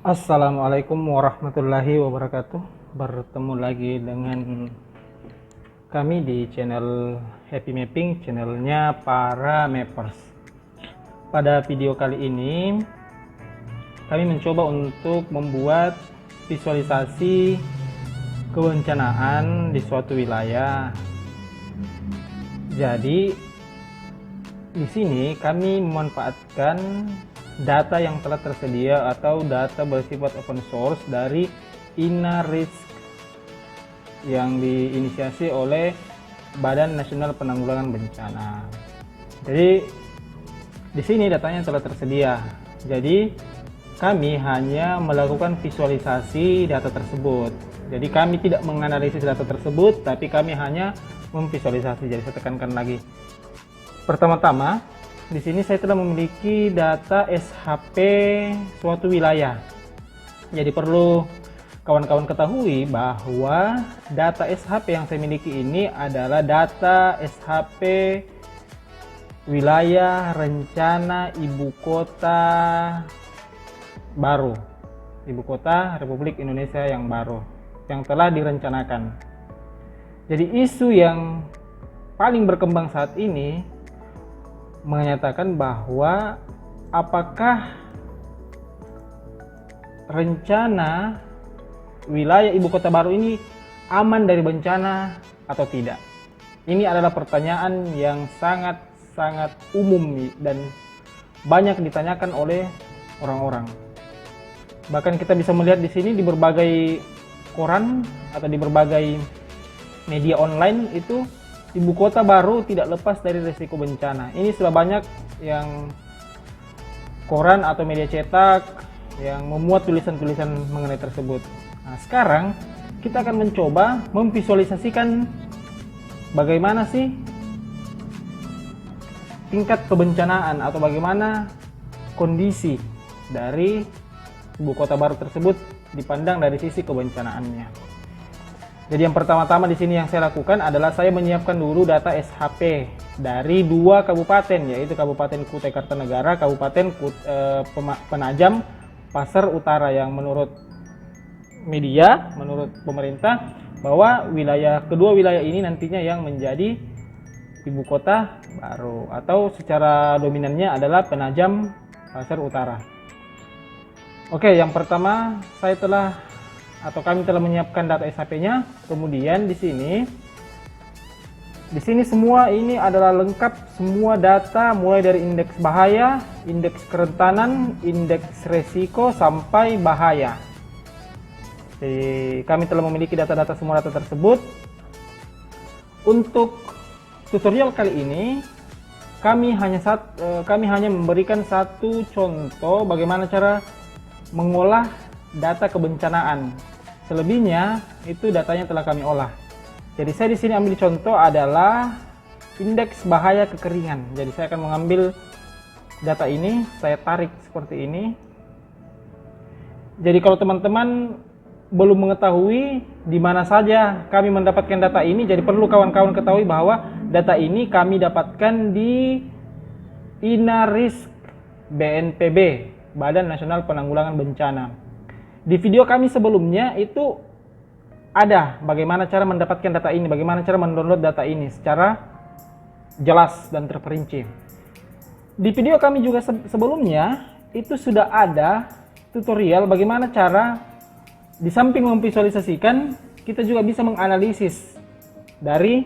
Assalamualaikum warahmatullahi wabarakatuh. Bertemu lagi dengan kami di channel Happy Mapping, channelnya para mappers. Pada video kali ini kami mencoba untuk membuat visualisasi kebencanaan di suatu wilayah. Jadi di sini kami memanfaatkan data yang telah tersedia atau data bersifat open source dari INARISK yang diinisiasi oleh Badan Nasional Penanggulangan Bencana. Jadi di sini datanya telah tersedia. Jadi kami hanya melakukan visualisasi data tersebut. Jadi kami tidak menganalisis data tersebut, tapi kami hanya memvisualisasi. Jadi saya tekankan lagi. Pertama-tama, di sini saya telah memiliki data SHP suatu wilayah. Jadi perlu kawan-kawan ketahui bahwa data SHP yang saya miliki ini adalah data SHP wilayah rencana ibu kota baru, ibu kota Republik Indonesia yang baru, yang telah direncanakan. Jadi isu yang paling berkembang saat ini menyatakan bahwa apakah rencana wilayah ibu kota baru ini aman dari bencana atau tidak. Ini adalah pertanyaan yang sangat umum dan banyak ditanyakan oleh orang-orang. Bahkan kita bisa melihat di sini di berbagai koran atau di berbagai media online itu ibu kota baru tidak lepas dari risiko bencana. Ini sudah banyak yang koran atau media cetak yang memuat tulisan-tulisan mengenai tersebut. Nah, sekarang kita akan mencoba memvisualisasikan bagaimana sih tingkat kebencanaan atau bagaimana kondisi dari ibu kota baru tersebut dipandang dari sisi kebencanaannya. Jadi yang pertama-tama di sini yang saya lakukan adalah saya menyiapkan dulu data SHP dari dua kabupaten, yaitu Kabupaten Kutai Kartanegara, Kabupaten Penajam Pasir Utara, yang menurut media, menurut pemerintah, bahwa kedua wilayah ini nantinya yang menjadi ibu kota baru, atau secara dominannya adalah Penajam Pasir Utara. Oke, yang pertama kami telah menyiapkan data SHP-nya. Kemudian di sini semua ini adalah lengkap, semua data mulai dari indeks bahaya, indeks kerentanan, indeks resiko sampai bahaya. Jadi kami telah memiliki semua data tersebut. Untuk tutorial kali ini kami hanya memberikan satu contoh bagaimana cara mengolah data kebencanaan. Selebihnya itu datanya telah kami olah. Jadi saya di sini ambil contoh adalah indeks bahaya kekeringan. Jadi saya akan mengambil data ini, saya tarik seperti ini. Jadi kalau teman-teman belum mengetahui di mana saja kami mendapatkan data ini, jadi perlu kawan-kawan ketahui bahwa data ini kami dapatkan di INARISK BNPB, Badan Nasional Penanggulangan Bencana. Di video kami sebelumnya itu ada bagaimana cara mendapatkan data ini, bagaimana cara mendownload data ini secara jelas dan terperinci. Di video kami juga sebelumnya itu sudah ada tutorial bagaimana cara di samping memvisualisasikan, kita juga bisa menganalisis dari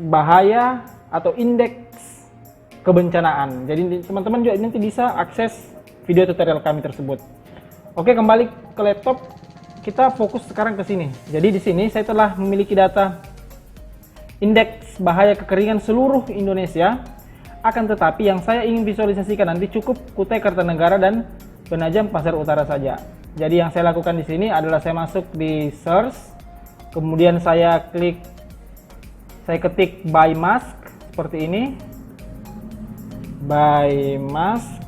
bahaya atau indeks kebencanaan. Jadi teman-teman juga nanti bisa akses video tutorial kami tersebut. Oke, kembali ke laptop. Kita fokus sekarang ke sini. Jadi di sini saya telah memiliki data indeks bahaya kekeringan seluruh Indonesia. Akan tetapi yang saya ingin visualisasikan nanti cukup Kutai Kartanegara dan Penajam Pasir Utara saja. Jadi yang saya lakukan di sini adalah saya masuk di search, kemudian saya ketik by mask seperti ini. By mask.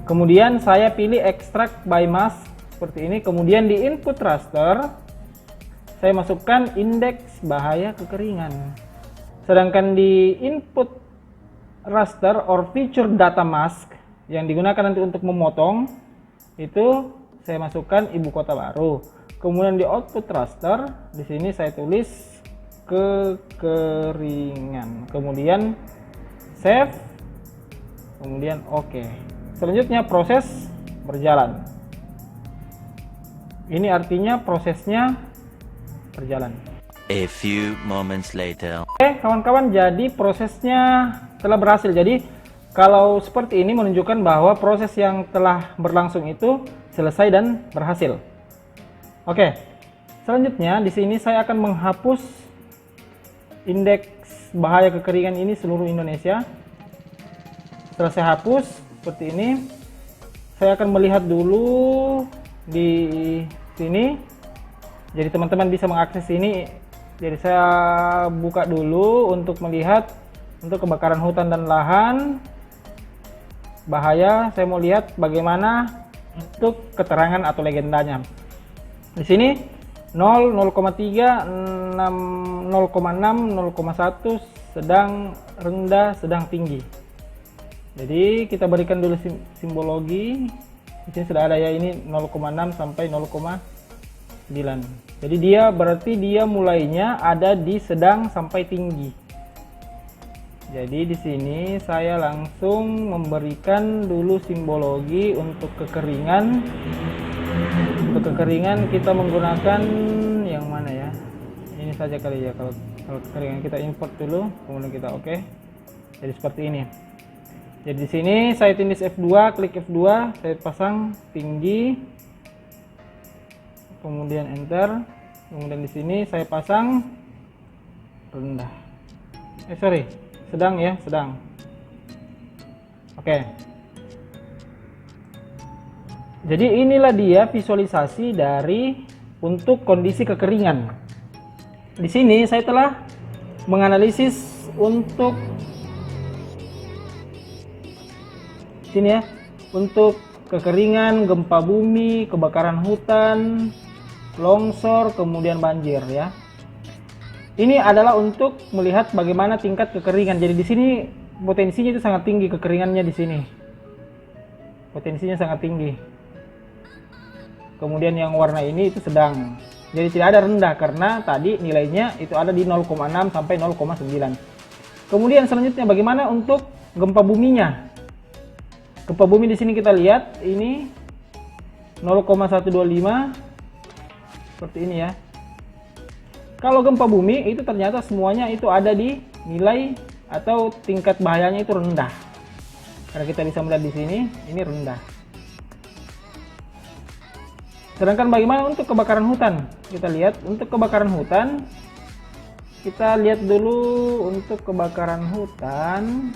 Kemudian saya pilih extract by mask seperti ini. Kemudian di input raster saya masukkan indeks bahaya kekeringan. Sedangkan di input raster or feature data mask yang digunakan nanti untuk memotong, itu saya masukkan ibu kota baru. Kemudian di output raster, di sini saya tulis kekeringan. Kemudian save. Kemudian oke. Selanjutnya proses berjalan. Ini artinya prosesnya berjalan. A few moments later. Oke, kawan-kawan, jadi prosesnya telah berhasil. Jadi kalau seperti ini menunjukkan bahwa proses yang telah berlangsung itu selesai dan berhasil. Oke, selanjutnya di sini saya akan menghapus indeks bahaya kekeringan ini seluruh Indonesia. Setelah saya hapus seperti ini, saya akan melihat dulu di sini. Jadi teman-teman bisa mengakses ini. Jadi saya buka dulu untuk melihat untuk kebakaran hutan dan lahan bahaya. Saya mau lihat bagaimana untuk keterangan atau legendanya. Di sini 0, 0,3, 6, 0,6, 0,1, sedang, rendah, sedang, tinggi. Jadi kita berikan dulu simbologi. Di sini sudah ada ya, ini 0,6 sampai 0,9. Jadi dia berarti dia mulainya ada di sedang sampai tinggi. Jadi di sini saya langsung memberikan dulu simbologi untuk kekeringan. Untuk kekeringan kita menggunakan yang mana ya? Ini saja kali ya. Kalau kekeringan kita import dulu, kemudian kita oke. Jadi seperti ini. Jadi di sini saya tindis F2, klik F2, saya pasang tinggi. Kemudian enter. Kemudian di sini saya pasang rendah. Sedang ya, sedang. Oke. Jadi inilah dia visualisasi dari untuk kondisi kekeringan. Di sini saya telah menganalisis untuk sini ya, untuk kekeringan, gempa bumi, kebakaran hutan, longsor, kemudian banjir ya. Ini adalah untuk melihat bagaimana tingkat kekeringan. Jadi di sini potensinya itu sangat tinggi kekeringannya di sini. Potensinya sangat tinggi. Kemudian yang warna ini itu sedang. Jadi tidak ada rendah karena tadi nilainya itu ada di 0,6 sampai 0,9. Kemudian selanjutnya bagaimana untuk gempa buminya? Gempa bumi di sini kita lihat ini 0,125 seperti ini ya. Kalau gempa bumi itu ternyata semuanya itu ada di nilai atau tingkat bahayanya itu rendah. Karena kita bisa melihat di sini ini rendah. Sedangkan bagaimana untuk kebakaran hutan? Kita lihat untuk kebakaran hutan. Kita lihat dulu untuk kebakaran hutan.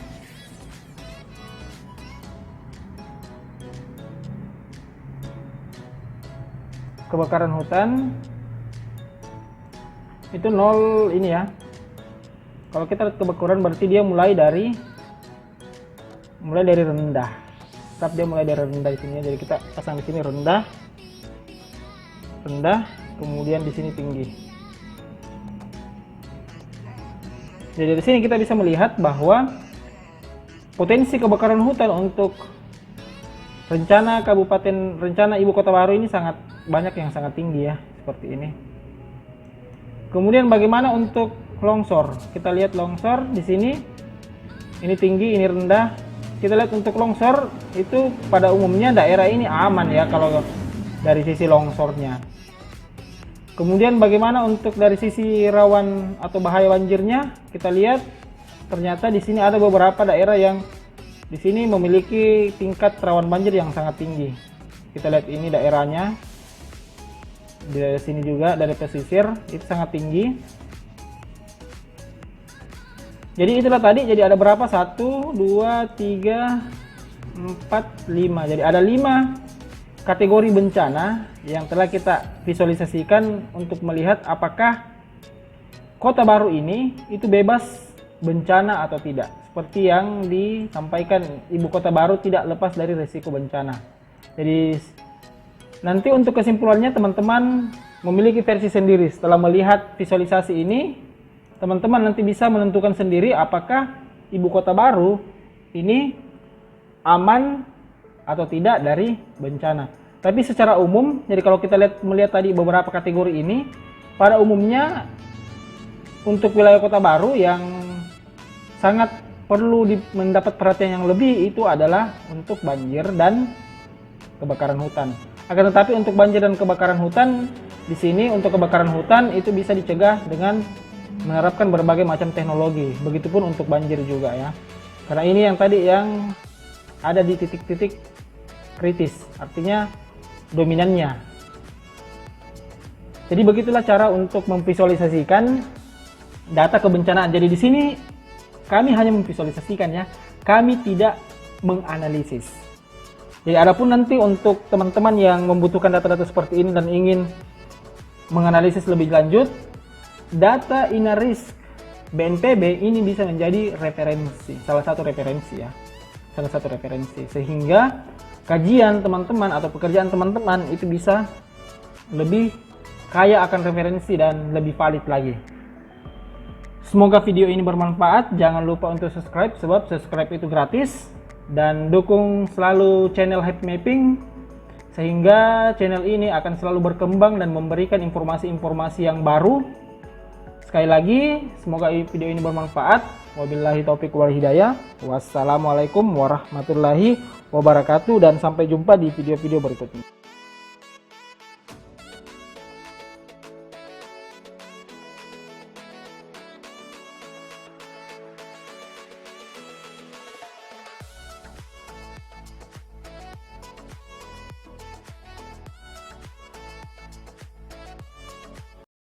Kebakaran hutan itu 0 ini ya. Kalau kita lihat kebakaran berarti dia mulai dari rendah. Tetap dia mulai dari rendah di sini. Jadi kita pasang di sini rendah, kemudian di sini tinggi. Jadi dari sini kita bisa melihat bahwa potensi kebakaran hutan untuk rencana ibu kota baru ini sangat banyak, yang sangat tinggi ya, seperti ini. Kemudian bagaimana untuk longsor? Kita lihat longsor di sini. Ini tinggi, ini rendah. Kita lihat untuk longsor itu pada umumnya daerah ini aman ya kalau dari sisi longsornya. Kemudian bagaimana untuk dari sisi rawan atau bahaya banjirnya? Kita lihat ternyata di sini ada beberapa daerah yang di sini memiliki tingkat rawan banjir yang sangat tinggi. Kita lihat ini daerahnya. Di sini juga dari pesisir itu sangat tinggi. Jadi itulah tadi, jadi ada berapa? 1, 2, 3, 4, 5. Jadi ada 5 kategori bencana yang telah kita visualisasikan untuk melihat apakah kota baru ini itu bebas bencana atau tidak. Seperti yang disampaikan, ibu kota baru tidak lepas dari risiko bencana. Jadi nanti untuk kesimpulannya teman-teman memiliki versi sendiri. Setelah melihat visualisasi ini, teman-teman nanti bisa menentukan sendiri apakah ibu kota baru ini aman atau tidak dari bencana. Tapi secara umum, jadi kalau kita melihat tadi beberapa kategori ini, pada umumnya untuk wilayah Kota Baru yang sangat perlu mendapat perhatian yang lebih itu adalah untuk banjir dan kebakaran hutan. Akan tetapi untuk banjir dan kebakaran hutan, di sini untuk kebakaran hutan itu bisa dicegah dengan menerapkan berbagai macam teknologi. Begitupun untuk banjir juga ya. Karena ini yang tadi yang ada di titik-titik kritis, artinya dominannya. Jadi begitulah cara untuk memvisualisasikan data kebencanaan. Jadi di sini kami hanya memvisualisasikan ya, kami tidak menganalisis. Jadi adapun nanti untuk teman-teman yang membutuhkan data-data seperti ini dan ingin menganalisis lebih lanjut, data INARISK BNPB ini bisa menjadi referensi, salah satu referensi ya, salah satu referensi, sehingga kajian teman-teman atau pekerjaan teman-teman itu bisa lebih kaya akan referensi dan lebih valid lagi. Semoga video ini bermanfaat. Jangan lupa untuk subscribe, sebab subscribe itu gratis, dan dukung selalu channel Happy Mapping sehingga channel ini akan selalu berkembang dan memberikan informasi-informasi yang baru. Sekali lagi, semoga video ini bermanfaat. Wabillahi taufiq wal hidayah. Wassalamualaikum warahmatullahi wabarakatuh, dan sampai jumpa di video-video berikutnya.